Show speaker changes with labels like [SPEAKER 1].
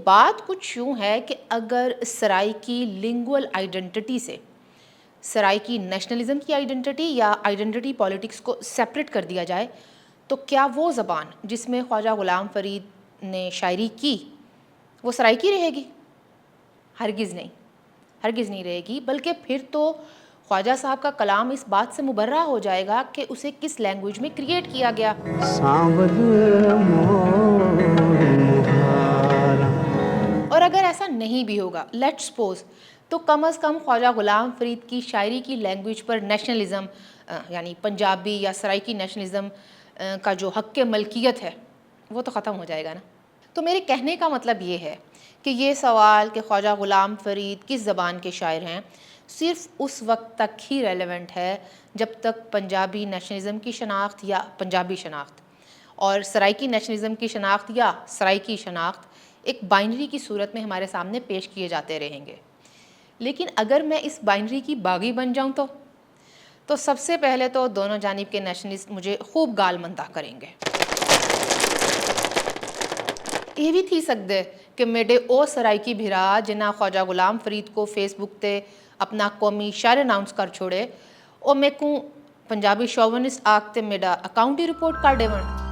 [SPEAKER 1] بات کچھ یوں ہے کہ اگر سرائیکی لنگول آئیڈنٹی سے سرائیکی نیشنلزم کی آئیڈنٹی یا آئیڈنٹی پالیٹکس کو سیپریٹ کر دیا جائے تو کیا وہ زبان جس میں خواجہ غلام فرید نے شاعری کی وہ سرائیکی رہے گی؟ ہرگز نہیں، ہرگز نہیں رہے گی، بلکہ پھر تو خواجہ صاحب کا کلام اس بات سے مبرہ ہو جائے گا کہ اسے کس لینگویج میں کریٹ کیا گیا۔ اور اگر ایسا نہیں بھی ہوگا، لیٹ سپوز، تو کم از کم خواجہ غلام فرید کی شاعری کی لینگویج پر نیشنلزم یعنی پنجابی یا سرائیکی نیشنلزم کا جو حق ملکیت ہے وہ تو ختم ہو جائے گا نا۔ تو میرے کہنے کا مطلب یہ ہے کہ یہ سوال کہ خواجہ غلام فرید کس زبان کے شاعر ہیں صرف اس وقت تک ہی ریلیونٹ ہے جب تک پنجابی نیشنلزم کی شناخت یا پنجابی شناخت اور سرائیکی نیشنلزم کی شناخت یا سرائیکی شناخت ایک بائنری کی صورت میں ہمارے سامنے پیش کیے جاتے رہیں گے۔ لیکن اگر میں اس بائنری کی باغی بن جاؤں تو سب سے پہلے تو دونوں جانب کے نیشنلسٹ مجھے خوب گال مندہ کریں گے۔ یہ بھی تھی سکتے کہ میڈے او سرائیکی بھرا جنہ خواجہ غلام فرید کو فیس بک تے اپنا قومی شاعر اناؤنس کر چھوڑے او میں کو پنجابی شوونسٹ آگ تے میڈا اکاؤنٹ ہی رپورٹ کر دے ون۔